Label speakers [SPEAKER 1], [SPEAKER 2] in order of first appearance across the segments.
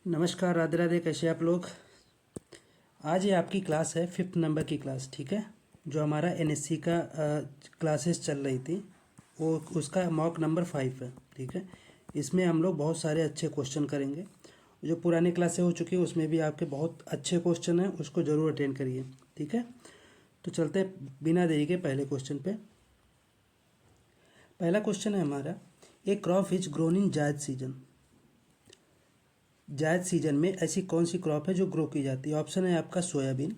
[SPEAKER 1] नमस्कार, राधे राधे। कैसे आप लोग। आज ये आपकी क्लास है 5th नंबर की क्लास, ठीक है। जो हमारा एनएससी का क्लासेस चल रही थी वो उसका मॉक नंबर 5 है, ठीक है। इसमें हम लोग बहुत सारे अच्छे क्वेश्चन करेंगे। जो पुरानी क्लासें हो चुकी है उसमें भी आपके बहुत अच्छे क्वेश्चन हैं, उसको ज़रूर अटेंड करिए, ठीक है। तो चलते हैं बिना देरी के पहले क्वेश्चन पे। पहला क्वेश्चन है हमारा, ए क्रॉप इज ग्रोन इन जायद सीजन। जायद सीजन में ऐसी कौन सी क्रॉप है जो ग्रो की जाती है। ऑप्शन है आपका सोयाबीन,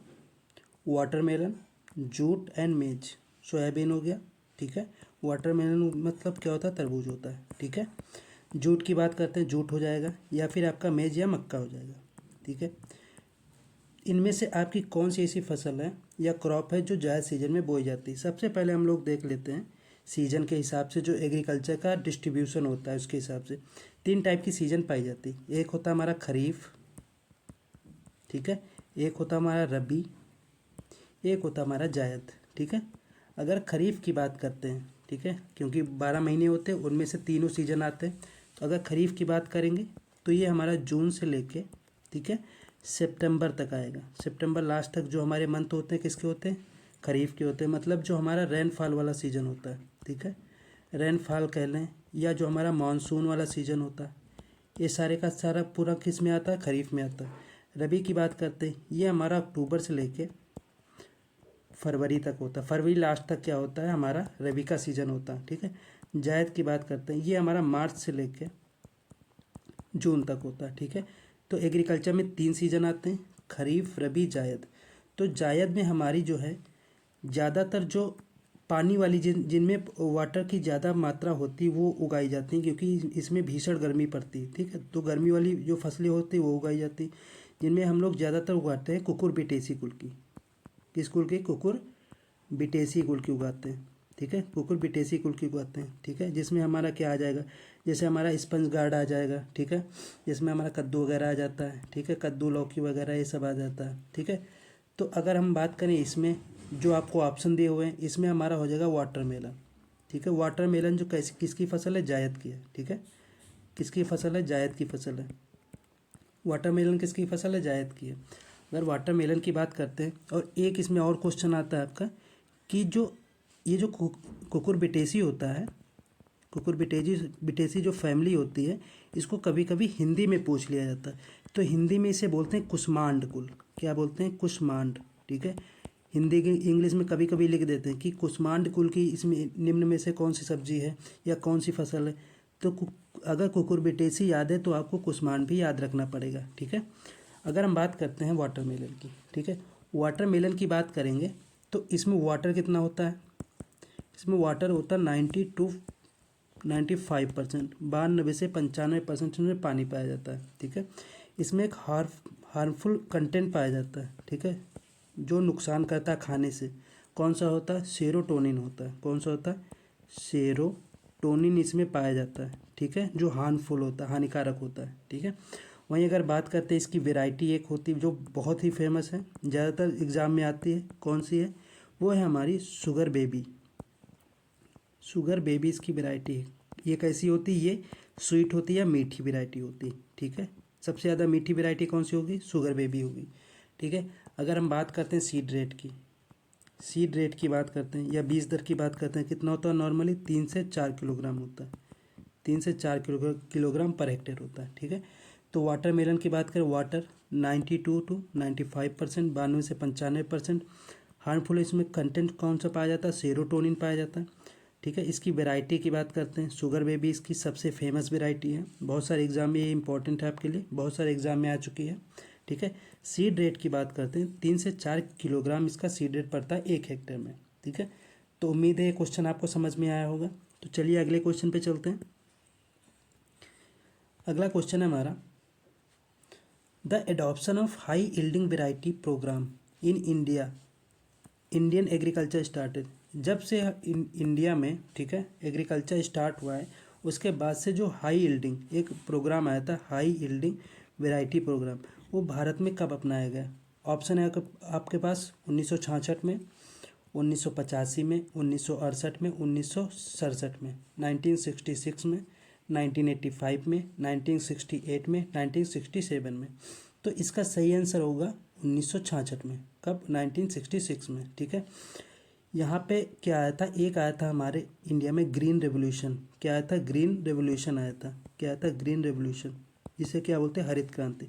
[SPEAKER 1] वाटरमेलन, जूट एंड मेज। सोयाबीन हो गया, ठीक है। वाटरमेलन मतलब क्या होता है, तरबूज होता है, ठीक है। जूट की बात करते हैं, जूट हो जाएगा, या फिर आपका मेज या मक्का हो जाएगा, ठीक है। इनमें से आपकी कौन सी ऐसी फसल है या क्रॉप है जो जायद सीजन में बोई जाती है। सबसे पहले हम लोग देख लेते हैं सीजन के हिसाब से जो एग्रीकल्चर का डिस्ट्रीब्यूशन होता है उसके हिसाब से 3 टाइप की सीजन पाई जाती है। एक होता है हमारा खरीफ, ठीक है। एक होता है हमारा रबी, एक होता है हमारा जायद, ठीक है। अगर खरीफ की बात करते हैं, ठीक है, क्योंकि 12 महीने होते हैं उनमें से तीनों सीजन आते हैं। तो अगर खरीफ की बात करेंगे तो ये हमारा जून से लेके, ठीक है, सितंबर तक आएगा। सितंबर लास्ट तक जो हमारे मंथ होते हैं किसके होते हैं, खरीफ के होते हैं। मतलब जो हमारा रेनफॉल वाला सीजन होता है, ठीक है, रेनफॉल कह लें, या जो हमारा मानसून वाला सीजन होता है, ये सारे का सारा पूरा किस में आता है, खरीफ में आता है। रबी की बात करते हैं, ये हमारा अक्टूबर से लेके फरवरी तक होता है। फरवरी लास्ट तक क्या होता है, हमारा रबी का सीजन होता है, ठीक है। जायद की बात करते हैं, ये हमारा मार्च से लेके जून तक होता है, ठीक है। तो एग्रीकल्चर में 3 सीजन आते हैं, खरीफ, रबी, जायद। तो जायद में हमारी जो है ज़्यादातर जो पानी वाली जिनमें वाटर की ज़्यादा मात्रा होती है वो उगाई जाती हैं, क्योंकि इसमें भीषण गर्मी पड़ती है, ठीक है। तो गर्मी वाली जो फसलें होती है वो उगाई जाती, जिनमें हम लोग ज़्यादातर उगाते हैं कुकुर बिटेसी कुल की। किस कुल की, कुकुर बिटेसी कुल की उगाते हैं, ठीक है। कुकुर बिटेसी कुल की उगाते हैं, ठीक है। जिसमें हमारा क्या आ जाएगा, जैसे हमारा स्पंज गार्ड आ जाएगा, ठीक है। जिसमें हमारा कद्दू वगैरह आ जाता है, ठीक है। कद्दू, लौकी वगैरह ये सब आ जाता है, ठीक है। तो अगर हम बात करें इसमें जो आपको ऑप्शन दिए हुए हैं, इसमें हमारा हो जाएगा वाटरमेलन, ठीक है। वाटरमेलन जो कैसी किसकी फसल है, जायद की है, ठीक है। किसकी फसल है, जायद की फसल है। वाटरमेलन किसकी फसल है, जायद की है। अगर वाटरमेलन की बात करते हैं, और एक इसमें और क्वेश्चन आता है आपका कि जो ये जो कुकुर बिटेसी होता है, कुकुर बिटेसी जो फैमिली होती है, इसको कभी कभी हिंदी में पूछ लिया जाता है। तो हिंदी में इसे बोलते हैं कुष्मांड कुल। क्या बोलते हैं, कुष्मांड, ठीक है। हिंदी की इंग्लिश में कभी कभी लिख देते हैं कि कुष्मांड कुल की इसमें निम्न में से कौन सी सब्जी है या कौन सी फसल है। तो अगर कुकुर बिटेसी याद है तो आपको कुष्मांड भी याद रखना पड़ेगा, ठीक है। अगर हम बात करते हैं वाटरमेलन की, ठीक है, वाटरमेलन की बात करेंगे तो इसमें वाटर कितना होता है, इसमें वाटर होता है 90 to 95%, 92 से 95% में पानी पाया जाता है, ठीक है। इसमें एक हार्मफुल कंटेंट पाया जाता है, ठीक है, जो नुकसान करता है खाने से। कौन सा होता है, सेरोटोनिन होता है। कौन सा होता है, सेरोटोनिन इसमें पाया जाता है, ठीक है, जो हार्मफुल होता है, हानिकारक होता है, ठीक है। वहीं अगर बात करते हैं इसकी वैरायटी, एक होती है जो बहुत ही फेमस है, ज़्यादातर एग्ज़ाम में आती है, कौन सी है, वो है हमारी शुगर बेबी। शुगर बेबी इसकी वैरायटी है। ये कैसी होती है, ये स्वीट होती है या मीठी वैरायटी होती है, ठीक है। सबसे ज़्यादा मीठी वैरायटी कौन सी होगी, शुगर बेबी होगी, ठीक है। अगर हम बात करते हैं सीड रेट की, सीड रेट की बात करते हैं या बीज दर की बात करते हैं, कितना होता है, नॉर्मली 3 से 4 किलोग्राम होता है। 3 से 4 किलोग्राम पर हेक्टेयर होता है, ठीक है। तो वाटरमेलन की बात करें, वाटर 92 to 95%, 92 से 95%। हार्मफुल इसमें कंटेंट कौन सा पाया जाता है, सेरोटोनिन पाया जाता है, ठीक है। इसकी वैरायटी की बात करते हैं, शुगर बेबी इसकी सबसे फेमस वैरायटी है। बहुत सारे एग्जाम में ये इंपॉर्टेंट है आपके लिए, बहुत सारे एग्जाम में आ चुकी है, ठीक है। सीड रेट की बात करते हैं, 3 से 4 किलोग्राम इसका सीड रेट पड़ता है 1 हेक्टेयर में, ठीक है। तो उम्मीद है ये क्वेश्चन आपको समझ में आया होगा। तो चलिए अगले क्वेश्चन पे चलते हैं। अगला क्वेश्चन है हमारा, the adoption of high yielding variety programme in India, Indian agriculture started. जब से इंडिया में, ठीक है, एग्रीकल्चर स्टार्ट हुआ है, उसके बाद से जो हाई यील्डिंग एक प्रोग्राम आया था, हाई यील्डिंग वेराइटी प्रोग्राम, वो भारत में कब अपनाया गया। ऑप्शन है आपके पास 1966 में, 1985 में, 1968 में, 1967 में, 1966 में, 1985 में, 1968 में, 1967 में। तो इसका सही आंसर होगा 1966 में। कब? 1966 में। ठीक है। यहाँ पे क्या आया था? एक आया था हमारे इंडिया में ग्रीन रेवोल्यूशन। क्या आया था? ग्रीन रेवोल्यूशन आया था। क्या आया था? Green revolution. इसे क्या बोलते हैं? हरित क्रांति।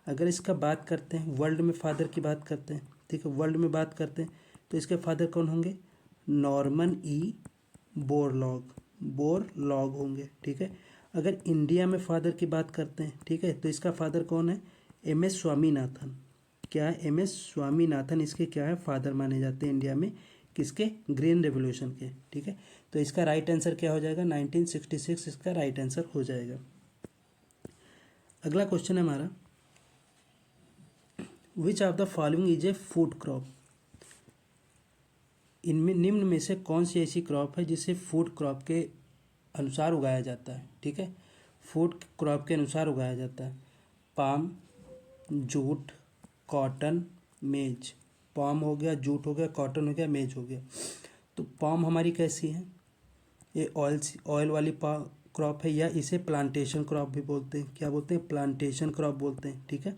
[SPEAKER 1] अगर इसका बात करते हैं, वर्ल्ड में फादर की बात करते हैं, ठीक है, वर्ल्ड में बात करते हैं, तो इसके फादर कौन होंगे? नॉर्मन ई बोरलॉग होंगे। ठीक है। अगर इंडिया में फादर की बात करते हैं, ठीक है, तो इसका फादर कौन है? एम.एस. स्वामीनाथन। क्या है? एम.एस. स्वामीनाथन इसके क्या है? फादर माने जाते हैं इंडिया में। किसके? ग्रीन रेवोल्यूशन के। ठीक है। तो इसका राइट आंसर क्या हो जाएगा? 1966 इसका राइट आंसर हो जाएगा। अगला क्वेश्चन है हमारा, which of the following is A food crop? इनमें निम्न में से कौन सी ऐसी क्रॉप है जिसे फूड क्रॉप के अनुसार उगाया जाता है? ठीक है, फूड क्रॉप के अनुसार उगाया जाता है। पाम, जूट, कॉटन, मेज। पाम हो गया, जूट हो गया, कॉटन हो गया, मेज हो गया। तो पाम हमारी कैसी है? ये ऑयल वाली क्रॉप है, या इसे प्लांटेशन क्रॉप भी बोलते हैं। क्या बोलते हैं? प्लांटेशन क्रॉप बोलते हैं। ठीक है।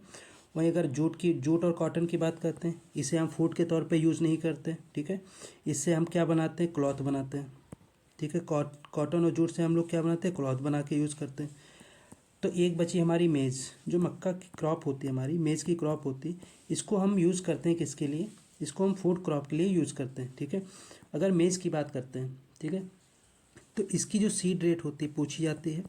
[SPEAKER 1] वहीं अगर जूट और कॉटन की बात करते हैं, इसे हम फूड के तौर पे यूज़ नहीं करते। ठीक है। इससे हम क्या बनाते हैं? क्लॉथ बनाते हैं। ठीक है। कॉटन और जूट से हम लोग क्या बनाते हैं? क्लॉथ बना के यूज़ करते हैं। तो एक बची हमारी मेज़, जो मक्का की क्रॉप होती है, हमारी मेज़ की क्रॉप होती है। इसको हम यूज़ करते हैं किसके लिए? इसको हम फूड क्रॉप के लिए यूज़ करते हैं। ठीक है। अगर मेज़ की बात करते हैं, ठीक है, तो इसकी जो सीड रेट होती है पूछी जाती है।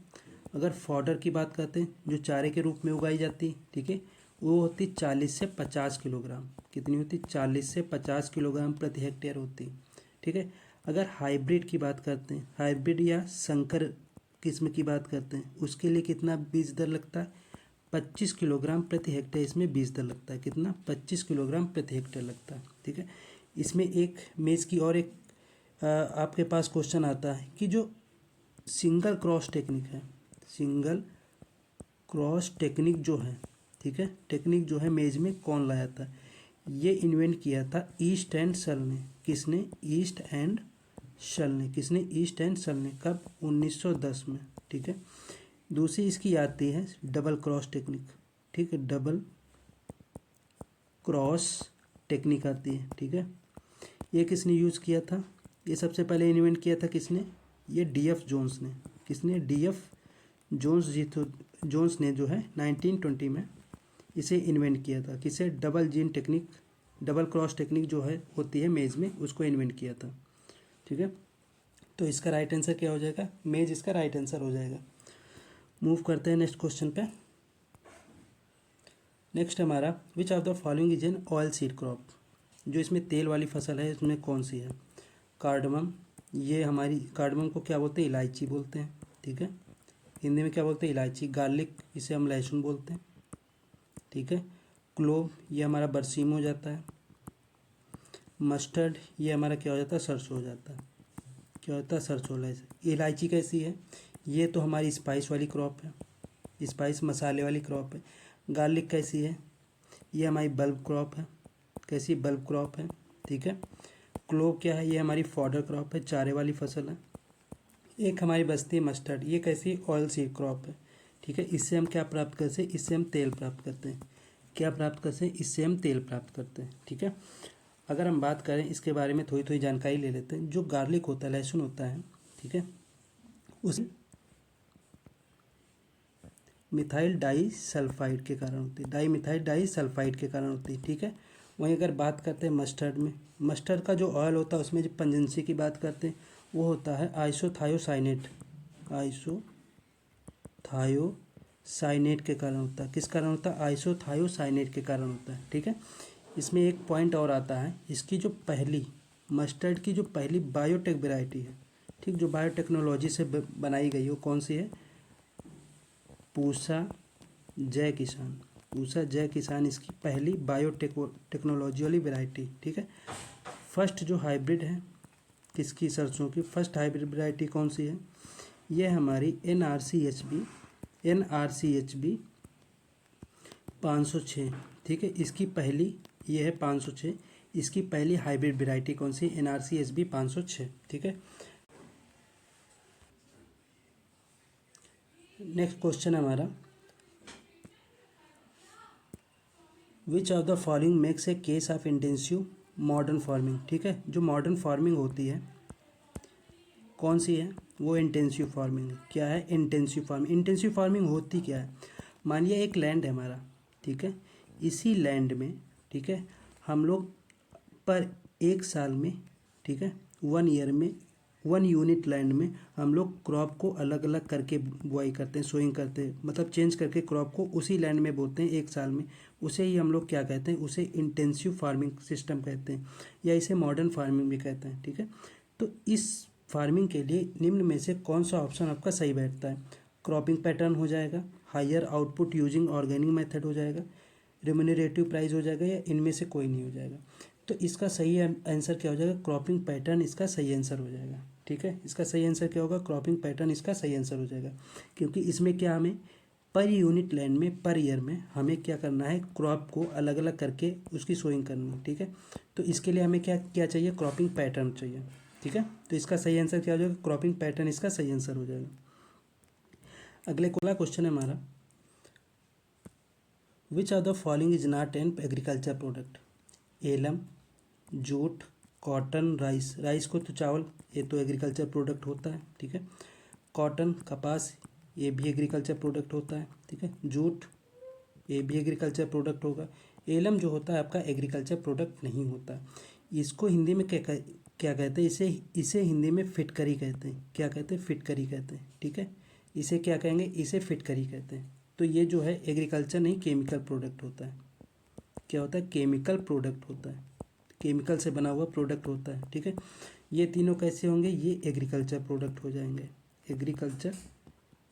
[SPEAKER 1] अगर फॉडर की बात करते हैं, जो चारे के रूप में उगाई जाती है, ठीक है, वो होती 40 से 50 किलोग्राम। कितनी होती? 40 से 50 किलोग्राम प्रति हेक्टेयर होती। ठीक है। अगर हाइब्रिड की बात करते हैं, हाइब्रिड या संकर किस्म की बात करते हैं, उसके लिए कितना बीज दर लगता है? 25 किलोग्राम प्रति हेक्टेयर इसमें बीज दर लगता है। कितना? 25 किलोग्राम प्रति हेक्टेयर लगता है। ठीक है। इसमें एक मेज़ की और एक आपके पास क्वेश्चन आता है कि जो सिंगल क्रॉस टेक्निक है, सिंगल क्रॉस टेक्निक जो है, ठीक है, टेक्निक जो है मेज में कौन लाया था? ये इन्वेंट किया था ईस्ट एंड सल ने। किसने? ईस्ट एंड सल ने। किसने? ईस्ट एंड सल ने। कब? 1910 में। ठीक है। दूसरी इसकी आती है डबल क्रॉस टेक्निक। ठीक है, डबल क्रॉस टेक्निक आती है। ठीक है। ये किसने यूज़ किया था? ये सबसे पहले इन्वेंट किया था किसने? ये डी.एफ. जोन्स ने। किसने? डी.एफ. जोन्स ने जो है 1920 में इसे इन्वेंट किया था। किसे? Double gene technique, double cross technique जो है होती है मेज़ में, उसको इन्वेंट किया था। ठीक है। तो इसका राइट आंसर क्या हो जाएगा? मेज इसका राइट आंसर हो जाएगा। मूव करते हैं नेक्स्ट क्वेश्चन पे। नेक्स्ट हमारा, which of the following is an oil seed crop? जो इसमें तेल वाली फसल है, इसमें कौन सी है? कार्डमम। ये हमारी कार्डमम को क्या बोलते हैं? इलायची बोलते हैं। ठीक है। हिंदी में क्या बोलते हैं? इलायची। गार्लिक, इसे हम लहसुन बोलते हैं। ठीक है। क्लोव, ये हमारा बरसीम हो जाता है। मस्टर्ड, ये हमारा क्या हो जाता है? सरसों हो जाता है। क्या होता है? सरसों। इलायची कैसी है? ये तो हमारी स्पाइस वाली क्रॉप है, स्पाइस मसाले वाली क्रॉप है। गार्लिक कैसी है? ये हमारी बल्ब क्रॉप है। कैसी? बल्ब क्रॉप है। ठीक है। क्लोव क्या है? ये हमारी फॉडर क्रॉप है, चारे वाली फसल है। एक हमारी बचती है मस्टर्ड, ये कैसी? ऑयल सीड क्रॉप है। ठीक है। इससे हम क्या प्राप्त करते हैं? इससे हम तेल प्राप्त करते हैं। क्या प्राप्त करते हैं? इससे हम तेल प्राप्त करते हैं। ठीक है। अगर हम बात करें इसके बारे में, थोड़ी थोड़ी जानकारी ले लेते हैं। जो गार्लिक होता है, लहसुन होता है, ठीक है, उस मिथाइल डाई सल्फाइड के कारण होती है, डाई मिथाइल डाई सल्फाइड के कारण होती है। ठीक है। वहीं अगर बात करते हैं मस्टर्ड में, मस्टर्ड का जो ऑयल होता है उसमें जो पंजेंसी की बात करते हैं वो होता है आइसोथायोसाइनेट। आइसोथायोसाइनेट के कारण होता है। किस कारण होता है? आइसोथायोसाइनेट के कारण होता है। ठीक है। इसमें एक पॉइंट और आता है, इसकी जो पहली मस्टर्ड की जो पहली बायोटेक वेराइटी है, ठीक, जो बायोटेक्नोलॉजी से बनाई गई हो, कौन सी है? पूसा जय किसान। पूसा जय किसान इसकी पहली बायोटेक्नोलॉजी वाली वेराइटी। ठीक है। फर्स्ट जो हाइब्रिड है किसकी? सरसों की। फर्स्ट हाइब्रिड वेराइटी कौन सी है? ये हमारी NRCHB 506। ठीक है। इसकी पहली, ये है 506, इसकी पहली हाइब्रिड वेराइटी कौन सी? NRCHB 506। ठीक है। नेक्स्ट क्वेश्चन है हमारा, which of the following makes a case of intensive modern farming. ठीक है, जो मॉडर्न फार्मिंग होती है कौन सी है, वो इंटेंसिव फार्मिंग है। क्या है इंटेंसिव फार्मिंग? इंटेंसिव फार्मिंग होती क्या है, मानिए एक लैंड है हमारा, ठीक है, इसी लैंड में, ठीक है, हम लोग पर एक साल में, ठीक है, 1 ईयर में 1 यूनिट लैंड में हम लोग क्रॉप को अलग अलग करके बुआई करते हैं, सोइंग करते हैं, मतलब चेंज करके क्रॉप को उसी लैंड में बोते हैं एक साल में। उसे ही हम लोग क्या कहते हैं, उसे इंटेंसिव फार्मिंग सिस्टम कहते हैं, या इसे मॉडर्न फार्मिंग भी कहते हैं। ठीक है, तो इस फार्मिंग के लिए निम्न में से कौन सा ऑप्शन आपका सही बैठता है? क्रॉपिंग पैटर्न हो जाएगा, higher output using organic method हो जाएगा, रिम्यूनरेटिव प्राइस हो जाएगा, या इनमें से कोई नहीं हो जाएगा। तो इसका सही आंसर क्या हो जाएगा? क्रॉपिंग पैटर्न इसका सही आंसर हो जाएगा। ठीक है, इसका सही आंसर क्या होगा? क्रॉपिंग पैटर्न इसका सही आंसर हो जाएगा, क्योंकि इसमें क्या हमें पर यूनिट लैंड में पर ईयर में हमें क्या करना है, क्रॉप को अलग अलग करके उसकी सोइंग करनी है। ठीक है, तो इसके लिए हमें क्या क्या चाहिए? क्रॉपिंग पैटर्न चाहिए। ठीक है, तो इसका सही आंसर क्या हो जाएगा? क्रॉपिंग पैटर्न इसका सही आंसर हो जाएगा। अगला क्वेश्चन है हमारा, which of the following is not an agriculture product? Alum, jute, cotton, rice. Rice को तो चावल, ये तो एग्रीकल्चर प्रोडक्ट होता है। ठीक है, कॉटन, कपास, ये भी एग्रीकल्चर प्रोडक्ट होता है। ठीक है, जूट, ये भी एग्रीकल्चर प्रोडक्ट होगा। एलम जो होता है आपका एग्रीकल्चर प्रोडक्ट नहीं होता। इसको हिंदी में क्या कहते हैं? इसे हिंदी में फिटकरी कहते हैं। क्या कहते हैं? फिटकरी कहते हैं। ठीक है, इसे क्या कहेंगे? इसे फिटकरी कहते हैं। तो ये जो है एग्रीकल्चर नहीं, केमिकल प्रोडक्ट होता है। क्या होता है? केमिकल प्रोडक्ट होता है, केमिकल से बना हुआ प्रोडक्ट होता है। ठीक है, ये तीनों कैसे होंगे? ये एग्रीकल्चर प्रोडक्ट हो जाएंगे, एग्रीकल्चर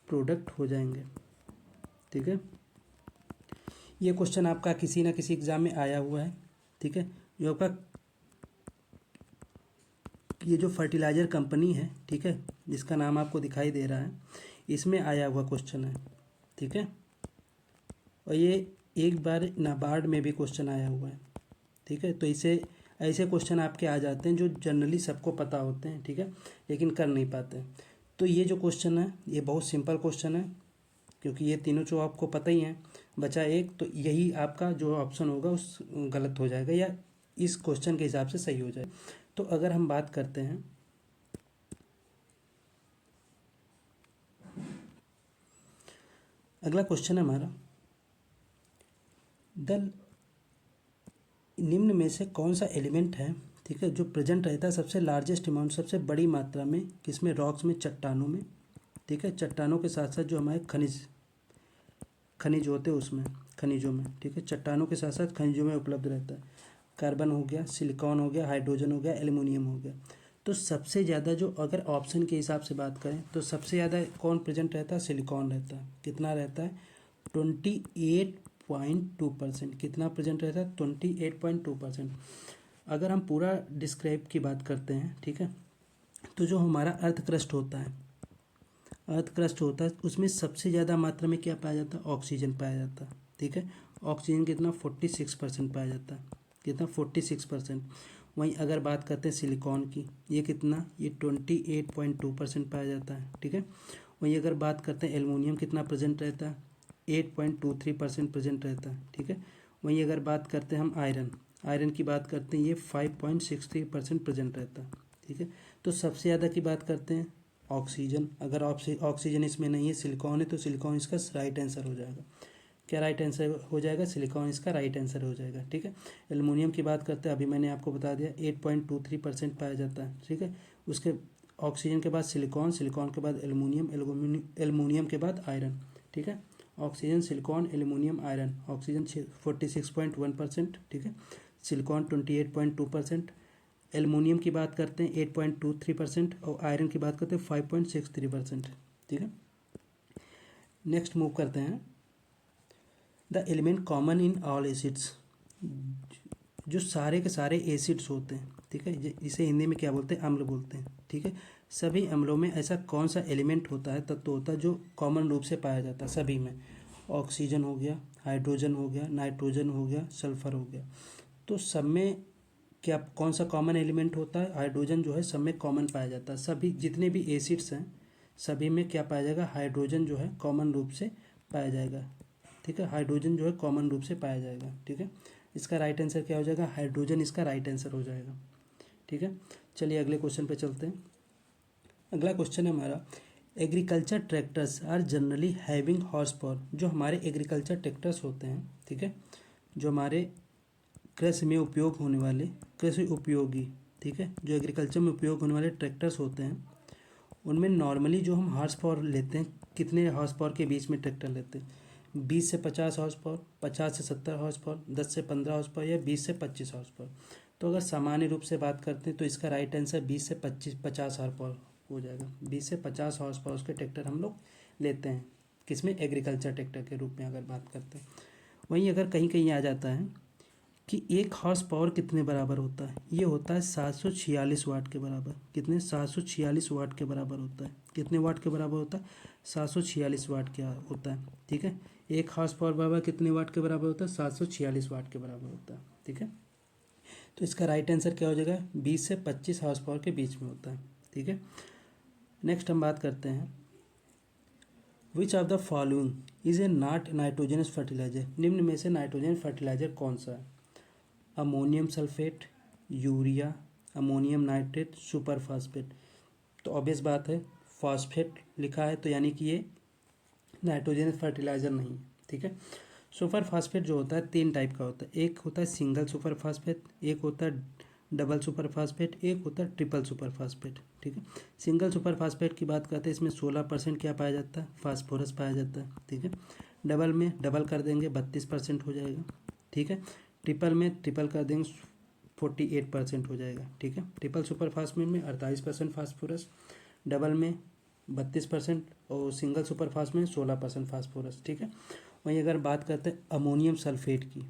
[SPEAKER 1] प्रोडक्ट हो जाएंगे। ठीक है, ये क्वेश्चन आपका किसी ना किसी एग्जाम में आया हुआ है। ठीक है, जो आपका ये जो फर्टिलाइज़र कंपनी है, ठीक है, जिसका नाम आपको दिखाई दे रहा है, इसमें आया हुआ क्वेश्चन है। ठीक है, और ये एक बार नाबार्ड में भी क्वेश्चन आया हुआ है। ठीक है, तो इसे ऐसे क्वेश्चन आपके आ जाते हैं जो जनरली सबको पता होते हैं, ठीक है, लेकिन कर नहीं पाते। तो ये जो क्वेश्चन है ये बहुत सिंपल क्वेश्चन है, क्योंकि ये तीनों जो आपको पता ही हैं, बचा एक, तो यही आपका जो ऑप्शन होगा उस गलत हो जाएगा, या इस क्वेश्चन के हिसाब से सही हो जाए। तो अगर हम बात करते हैं, अगला क्वेश्चन है हमारा, द निम्न में से कौन सा एलिमेंट है, ठीक है, जो प्रेजेंट रहता है सबसे लार्जेस्ट अमाउंट, सबसे बड़ी मात्रा में, किसमें? रॉक्स में, चट्टानों में। ठीक है, चट्टानों के साथ साथ जो हमारे खनिज होते हैं उसमें, खनिजों में। ठीक है, चट्टानों के साथ साथ खनिजों में उपलब्ध रहता है। कार्बन हो गया, सिलिकॉन हो गया, हाइड्रोजन हो गया, एल्युमिनियम हो गया। तो सबसे ज़्यादा जो, अगर ऑप्शन के हिसाब से बात करें तो सबसे ज़्यादा कौन प्रेजेंट रहता है? सिलिकॉन रहता है। कितना रहता है? 28.2%। कितना प्रेजेंट रहता है? 28.2%। अगर हम पूरा डिस्क्राइब की बात करते हैं, ठीक है, तो जो हमारा अर्थ क्रस्ट होता है, अर्थ क्रस्ट होता है, उसमें सबसे ज़्यादा मात्रा में क्या पाया जाता है? ऑक्सीजन पाया जाता है। ठीक है, ऑक्सीजन कितना? 46% पाया जाता है। कितना? 46%। वहीं अगर बात करते हैं सिलिकॉन की, ये कितना? ये 28.2% पाया जाता है। ठीक है, वहीं अगर बात करते हैं एल्युमिनियम, कितना प्रेजेंट रहता है? 8.23% प्रेजेंट रहता है। ठीक है, वहीं अगर बात करते हैं हम आयरन की बात करते हैं, ये 5.63% प्रेजेंट रहता है। ठीक है, तो सबसे ज़्यादा की बात करते हैं ऑक्सीजन। अगर ऑक्सीजन इसमें नहीं है, सिलिकॉन है, तो सिलिकॉन इसका राइट आंसर हो जाएगा। क्या राइट आंसर हो जाएगा? सिलिकॉन इसका राइट आंसर हो जाएगा। ठीक है, एल्युमिनियम की बात करते हैं, अभी मैंने आपको बता दिया 8.23% पाया जाता है। ठीक है, उसके ऑक्सीजन के बाद सिलिकॉन, सिलिकॉन के बाद एल्युमिनियम के बाद आयरन। ठीक है, oxygen, silicon, aluminium, iron. Oxygen 46.1%, ठीक है, सिलिकॉन 28.2%, एल्युमिनियम की बात करते हैं 8.23%, और आयरन की बात करते हैं 5.63%। ठीक है, नेक्स्ट मूव करते हैं, the element common in all acids. जो सारे के सारे एसिड्स होते हैं, ठीक है, इसे हिंदी में क्या बोलते हैं? अम्ल बोलते हैं। ठीक है, सभी अम्लों में ऐसा कौन सा एलिमेंट होता है, तत्व होता है, जो कॉमन रूप से पाया जाता है सभी में? ऑक्सीजन हो गया, हाइड्रोजन हो गया, नाइट्रोजन हो गया, सल्फर हो गया। तो सब में क्या कौन सा कॉमन एलिमेंट होता है? हाइड्रोजन जो है सब में कॉमन पाया जाता है। सभी जितने भी एसिड्स हैं, सभी में क्या पाया जाएगा, हाइड्रोजन जो है कॉमन रूप से पाया जाएगा, ठीक है, हाइड्रोजन जो है कॉमन रूप से पाया जाएगा, ठीक है। इसका राइट आंसर क्या हो जाएगा, हाइड्रोजन इसका राइट आंसर हो जाएगा, ठीक है। चलिए अगले क्वेश्चन पे चलते हैं। अगला क्वेश्चन है हमारा, agriculture tractors are generally having horsepower. जो हमारे एग्रीकल्चर ट्रैक्टर्स होते हैं, ठीक है, जो हमारे कृषि में उपयोग होने वाले कृषि उपयोगी, ठीक है, जो एग्रीकल्चर में उपयोग होने वाले ट्रैक्टर्स होते हैं, उनमें नॉर्मली जो हम हॉर्स पावर लेते हैं, कितने हॉर्स पावर के बीच में ट्रैक्टर लेते हैं, 20 से 50 हॉर्स पावर, 50 से 70 हॉर्स पावर, 10 से 15 हॉर्स पावर, या 20 से 25 हॉर्स पावर। तो अगर सामान्य रूप से बात करते हैं तो इसका राइट आंसर 20 से 50 हॉर्स पावर हो जाएगा। 20 से 50 हॉर्स पावर के ट्रैक्टर हम लोग लेते हैं, किसमें, एग्रीकल्चर ट्रैक्टर के रूप में अगर बात करते हैं। वहीं अगर कहीं कहीं आ जाता है कि एक हॉर्स पावर कितने बराबर होता है, ये होता है 746 वाट के बराबर। कितने, 746 वाट के बराबर होता है। कितने वाट के बराबर होता है, 746 वाट के होता है, ठीक है। एक हॉर्स पावर बराबर कितने वाट के बराबर होता है, 746 वाट के बराबर होता है, ठीक है। तो इसका राइट आंसर क्या हो जाएगा, 20 से 25 हॉर्स पावर के बीच में होता है, ठीक है। नेक्स्ट हम बात करते हैं, which of the following is a not nitrogenous fertiliser. निम्न में से नाइट्रोजन फर्टिलाइजर कौन सा है, ammonium sulphate, urea, ammonium nitrate, super phosphate. तो ऑब्वियस बात है, फास्फेट लिखा है तो यानी कि ये नाइट्रोजन फर्टिलाइजर नहीं है, ठीक है। सुपर फास्फेट जो होता है 3 टाइप का होता है, एक होता है सिंगल सुपर फास्फेट, एक होता है डबल सुपर फास्फेट, एक होता है ट्रिपल सुपर फास्फेट, ठीक है। सिंगल सुपर फास्फेट की बात करते हैं, इसमें 16% क्या पाया जाता है, फास्फोरस पाया जाता है, ठीक है। डबल में डबल कर देंगे 32% हो जाएगा, ठीक है। ट्रिपल में ट्रिपल कर देंगे 48% हो जाएगा, ठीक है। ट्रिपल सुपर फास्फेट में 48% फास्फोरस, डबल में 32% और सिंगल सुपर फास्ट में 16% फास्फोरस, ठीक है। वहीं अगर बात करते हैं अमोनियम सल्फेट की,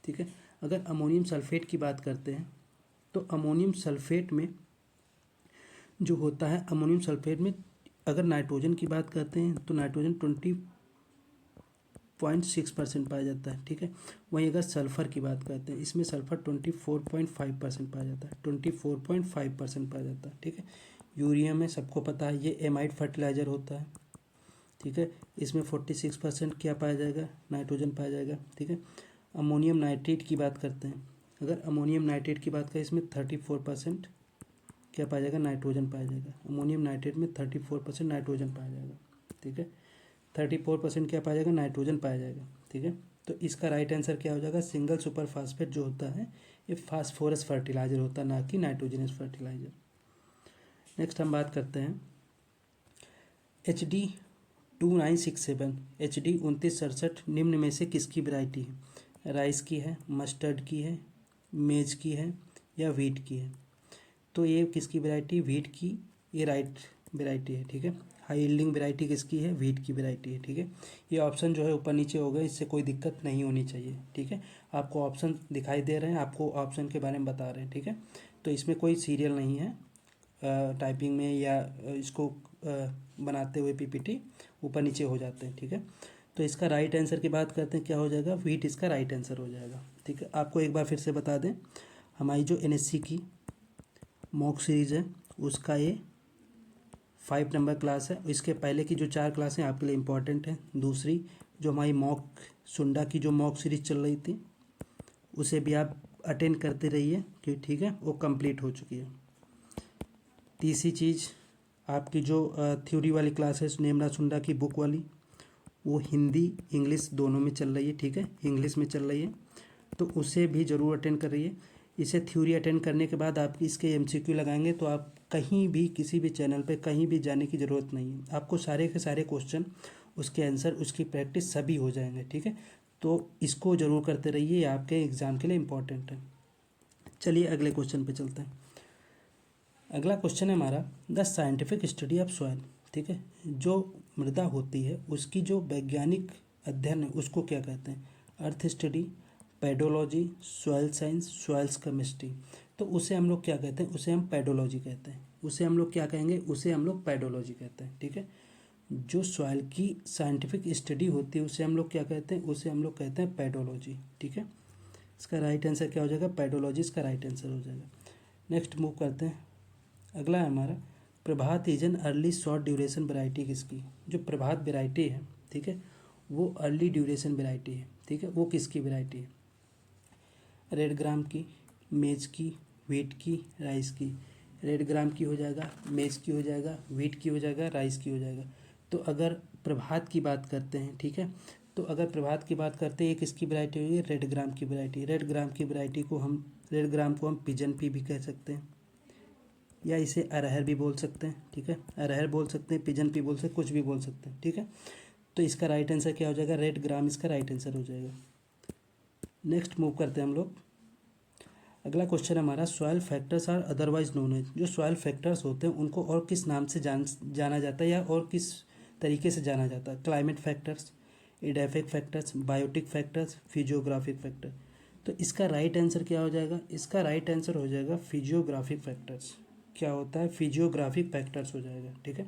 [SPEAKER 1] ठीक है, अगर अमोनियम सल्फेट की बात करते हैं तो अमोनियम सल्फेट में जो होता है, अमोनियम सल्फेट में अगर नाइट्रोजन की बात करते हैं तो नाइट्रोजन 20.6% पाया जाता है, ठीक है। वहीं अगर सल्फ़र की बात करते हैं, इसमें सल्फ़र 24.5% पाया जाता है, 24.5% पाया जाता है, ठीक है। यूरिया में सबको पता है ये एमाइड फर्टिलाइज़र होता है, ठीक है। इसमें 46% क्या पाया जाएगा, नाइट्रोजन पाया जाएगा, ठीक है। अमोनियम नाइट्रेट की बात करते हैं, अगर अमोनियम नाइट्रेट की बात करें, इसमें 34% क्या पाया जाएगा, नाइट्रोजन पाया जाएगा। अमोनियम नाइट्रेट में 34% नाइट्रोजन पाया जाएगा, ठीक है। 34% क्या पाया जाएगा, नाइट्रोजन पाया जाएगा, ठीक है। तो इसका राइट आंसर क्या हो जाएगा, सिंगल सुपर फास्फेट जो होता है ये फास्फोरस फर्टिलाइजर होता है, ना कि नाइट्रोजनस फर्टिलाइजर। नेक्स्ट हम बात करते हैं HD2967, HD2967 निम्न में से किसकी वैरायटी है, राइस की है, मस्टर्ड की है, मेज की है, या व्हीट की है। तो ये किसकी वैरायटी, व्हीट की ये राइट वैरायटी है, ठीक है। हाई यील्डिंग वैरायटी किसकी है, व्हीट की वैरायटी है, ठीक है। ये ऑप्शन जो है ऊपर नीचे हो गए, इससे कोई दिक्कत नहीं होनी चाहिए, ठीक है। आपको ऑप्शन दिखाई दे रहे हैं, आपको ऑप्शन के बारे में बता रहे हैं, ठीक है। तो इसमें कोई सीरियल नहीं है टाइपिंग में, या इसको बनाते हुए पीपीटी ऊपर नीचे हो जाते हैं, ठीक है। तो इसका राइट आंसर की बात करते हैं, क्या हो जाएगा, व्हीट इसका राइट आंसर हो जाएगा, ठीक है। आपको एक बार फिर से बता दें, हमारी जो NSC की मॉक सीरीज़ है उसका ये 5 नंबर क्लास है। इसके पहले की जो 4 क्लासें आपके लिए इम्पॉर्टेंट हैं। दूसरी जो हमारी मॉक सुंडा की जो मॉक सीरीज़ चल रही थी उसे भी आप अटेंड करते रहिए, कि ठीक है, वो कंप्लीट हो चुकी है। तीसरी चीज़, आपकी जो थ्योरी वाली क्लास है नेमरा सुंडा की बुक वाली, वो हिंदी इंग्लिश दोनों में चल रही है, ठीक है, इंग्लिश में चल रही है, तो उसे भी ज़रूर अटेंड कर रही है। इसे थ्योरी अटेंड करने के बाद आप इसके MCQ लगाएंगे तो आप कहीं भी किसी भी चैनल पे कहीं भी जाने की ज़रूरत नहीं है, आपको सारे के सारे क्वेश्चन, उसके आंसर, उसकी प्रैक्टिस सभी हो जाएंगे, ठीक है। तो इसको ज़रूर करते रहिए, ये आपके एग्ज़ाम के लिए इम्पोर्टेंट है। चलिए अगले क्वेश्चन पे चलते हैं। अगला क्वेश्चन है हमारा, the scientific study of soil, ठीक है, जो मृदा होती है उसकी जो वैज्ञानिक अध्ययन है उसको क्या कहते हैं, earth study, pedology, soil science, soils chemistry. तो उसे हम लोग क्या कहते हैं, उसे हम पेडोलॉजी कहते हैं। उसे हम लोग क्या कहेंगे, उसे हम लोग पेडोलॉजी कहते हैं, ठीक है। जो सॉइल की साइंटिफिक स्टडी होती है उसे हम लोग क्या कहते हैं, उसे हम लोग कहते हैं पेडोलॉजी, ठीक है। इसका राइट आंसर क्या हो जाएगा, पेडोलॉजी इसका राइट आंसर हो जाएगा। नेक्स्ट मूव करते हैं, अगला है हमारा, Prabhat is an early short duration variety किसकी? जो प्रभात वैरायटी है, ठीक है, वो अर्ली ड्यूरेशन वैरायटी है, ठीक है, वो किसकी वैरायटी है? रेड ग्राम की, मेज की, व्हीट की, राइस की। रेड ग्राम की हो जाएगा, मेज की हो जाएगा, व्हीट की हो जाएगा, राइस की हो जाएगा। तो अगर प्रभात की बात करते हैं, ठीक है, तो अगर प्रभात की बात करते हैं, ये किसकी वैरायटी होगी? रेड ग्राम की वैरायटी। रेड ग्राम की वैरायटी को हम, रेड ग्राम को हम पिजन पी भी कह सकते हैं, या इसे अरहर भी बोल सकते हैं, ठीक है, अरहर बोल सकते हैं, पिजन पी बोल सकते हैं, कुछ भी बोल सकते हैं, ठीक है। तो इसका राइट आंसर क्या हो जाएगा? रेड ग्राम इसका राइट आंसर हो जाएगा। नेक्स्ट मूव करते हैं हम लोग। अगला क्वेश्चन हमारा, soil factors are otherwise known as. जो सॉइल फैक्टर्स होते हैं उनको और किस नाम से जाना जाता है, या और किस तरीके से जाना जाता है? Climate factors, edaphic factors, biotic factors, physiographic factor. तो इसका राइट आंसर क्या हो जाएगा? इसका राइट आंसर हो जाएगा फिजियोग्राफिक फैक्टर्स। क्या होता है? फिजियोग्राफिक फैक्टर्स हो जाएगा, ठीक है।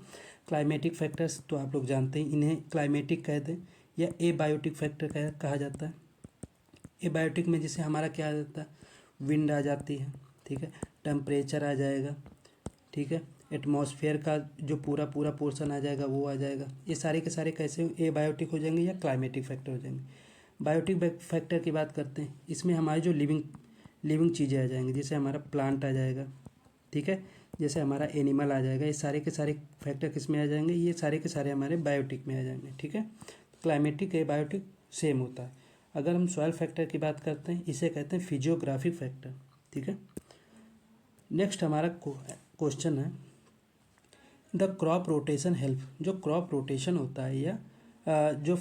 [SPEAKER 1] क्लाइमेटिक फैक्टर्स तो आप लोग जानते हैं, इन्हें क्लाइमेटिक कहते हैं, या एबायोटिक फैक्टर कहा जाता है। एबायोटिक में जैसे हमारा क्या आ जाता है? विंड आ जाती है, ठीक है, टेम्परेचर आ जाएगा, ठीक है, एटमॉस्फेयर का जो पूरा पूरा पोर्शन आ जाएगा वो आ जाएगा। ये सारे के सारे कैसे एबायोटिक हो जाएंगे या क्लाइमेटिक फैक्टर हो जाएंगे। बायोटिक फैक्टर की बात करते हैं, इसमें हमारी जो लिविंग चीज़ें आ जाएंगी, जैसे हमारा प्लांट आ जाएगा, ठीक है, जैसे हमारा एनिमल आ जाएगा। ये सारे के सारे फैक्टर किस में आ जाएंगे? ये सारे के सारे हमारे बायोटिक में आ जाएंगे, ठीक है। क्लाइमेटिक एबायोटिक सेम होता है। अगर हम सॉइल फैक्टर की बात करते हैं, इसे कहते हैं फिजियोग्राफिक फैक्टर, ठीक है। नेक्स्ट हमारा क्वेश्चन है, द क्रॉप रोटेशन हेल्प। जो क्रॉप रोटेशन होता है, या जो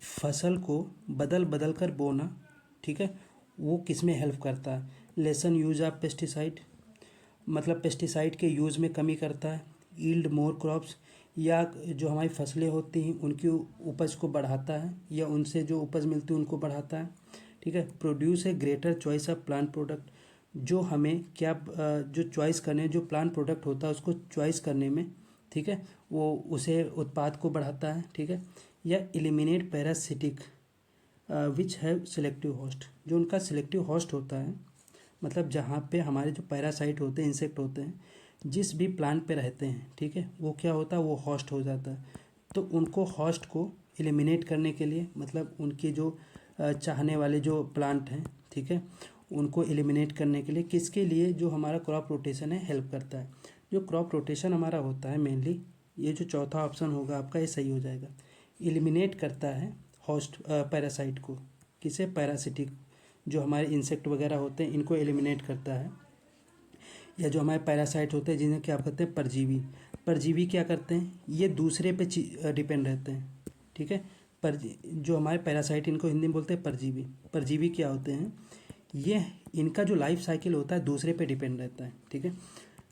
[SPEAKER 1] फसल को बदल बदल कर बोना, ठीक है, वो किस में हेल्प करता है? लेसन यूज ऑफ पेस्टिसाइड, मतलब पेस्टिसाइड के यूज़ में कमी करता है। यील्ड मोर क्रॉप्स, या जो हमारी फसलें होती हैं उनकी उपज को बढ़ाता है, या उनसे जो उपज मिलती है उनको बढ़ाता है, ठीक है। Produce a greater choice of plant product, जो हमें क्या जो चॉइस करने, जो प्लांट प्रोडक्ट होता है उसको चॉइस करने में, ठीक है, वो उसे उत्पाद को बढ़ाता है, ठीक है। या eliminate parasitic which have selective host, जो उनका सिलेक्टिव होस्ट होता है, मतलब जहाँ पे हमारे जो पैरासाइट होते हैं, इंसेक्ट होते हैं, जिस भी प्लांट पे रहते हैं, ठीक है, वो क्या होता है? वो होस्ट हो जाता है। तो उनको होस्ट को एलिमिनेट करने के लिए, मतलब उनके जो चाहने वाले जो प्लांट हैं, ठीक है, उनको एलिमिनेट करने के लिए किसके लिए? जो हमारा क्रॉप रोटेशन है हेल्प करता है। जो क्रॉप रोटेशन हमारा होता है मेनली, ये जो चौथा ऑप्शन होगा आपका, ये सही हो जाएगा। एलिमिनेट करता है होस्ट पैरासाइट को, किसे? पैरासिटिक, जो हमारे इंसेक्ट वगैरह होते हैं इनको एलिमिनेट करता है। या जो हमारे पैरासाइट होते हैं जिन्हें क्या कहते हैं? परजीवी। परजीवी क्या करते हैं? ये दूसरे पे डिपेंड रहते हैं, ठीक है। पर जो हमारे पैरासाइट, इनको हिंदी में बोलते हैं परजीवी। परजीवी क्या होते हैं? ये इनका जो लाइफ साइकिल होता है दूसरे पे डिपेंड रहता है, ठीक है।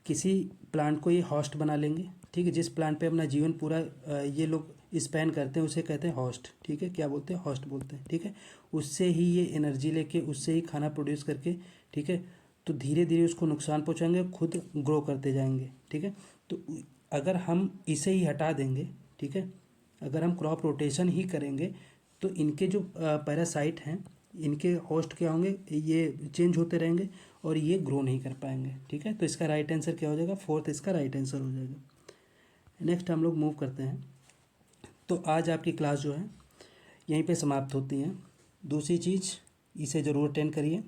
[SPEAKER 1] किसी प्लांट को ये होस्ट बना लेंगे, ठीक है, जिस प्लांट पे अपना जीवन पूरा ये लोग स्पेंड करते हैं उसे कहते हैं होस्ट, ठीक है। क्या बोलते हैं? होस्ट बोलते हैं, ठीक है। उससे ही ये एनर्जी लेके, उससे ही खाना प्रोड्यूस करके, ठीक है, तो धीरे धीरे उसको नुकसान पहुंचाएंगे, खुद ग्रो करते जाएंगे, ठीक है। तो अगर हम इसे ही हटा देंगे, ठीक है, अगर हम क्रॉप रोटेशन ही करेंगे, तो इनके जो पैरासाइट हैं, इनके होस्ट क्या होंगे? ये चेंज होते रहेंगे और ये ग्रो नहीं कर पाएंगे, ठीक है। तो इसका राइट आंसर क्या हो जाएगा? फोर्थ इसका राइट आंसर हो जाएगा। नेक्स्ट हम लोग मूव करते हैं। तो आज आपकी क्लास जो है यहीं पे समाप्त होती है। दूसरी चीज़, इसे ज़रूर अटेंड करिए,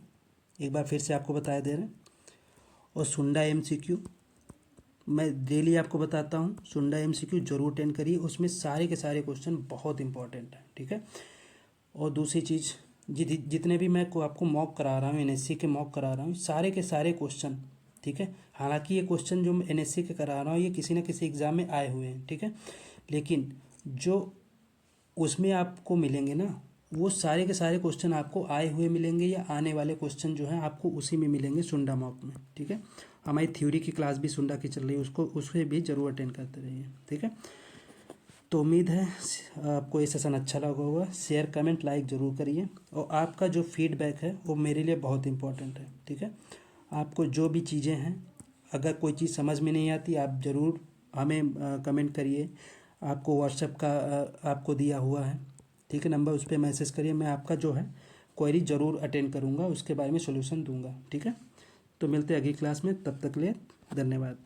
[SPEAKER 1] एक बार फिर से आपको बताया दे रहे हैं। और सुंडा एमसीक्यू मैं डेली आपको बताता हूँ, सुंडा एमसीक्यू जरूर अटेंड करिए, उसमें सारे के सारे क्वेश्चन बहुत इंपॉर्टेंट हैं, ठीक है। और दूसरी चीज़, जितने भी मैं को आपको मॉक करा रहा हूँ, एनएससी के मॉक करा रहा हूँ, सारे के सारे क्वेश्चन, ठीक है। हालांकि ये क्वेश्चन जो मैं एनएससी के करा रहा हूँ ये किसी न किसी एग्ज़ाम में आए हुए हैं, ठीक है, लेकिन जो उसमें आपको मिलेंगे ना, वो सारे के सारे क्वेश्चन आपको आए हुए मिलेंगे, या आने वाले क्वेश्चन जो हैं आपको उसी में मिलेंगे, सुंडा मॉक में, ठीक है। हमारी थ्योरी की क्लास भी सुंडा की चल रही है, उसको उसे भी ज़रूर अटेंड करते रहिए, ठीक है। तो उम्मीद है आपको ये सेशन अच्छा लगा होगा। शेयर कमेंट लाइक ज़रूर करिए, और आपका जो फीडबैक है वो मेरे लिए बहुत इंपॉर्टेंट है, ठीक है। आपको जो भी चीज़ें हैं, अगर कोई चीज़ समझ में नहीं आती आप ज़रूर हमें कमेंट करिए। आपको व्हाट्सएप का आपको दिया हुआ है, ठीक है, नंबर, उस पर मैसेज करिए, मैं आपका जो है क्वेरी ज़रूर अटेंड करूँगा, उसके बारे में सोल्यूशन दूंगा, ठीक है। तो मिलते हैं अगली क्लास में, तब तक ले धन्यवाद।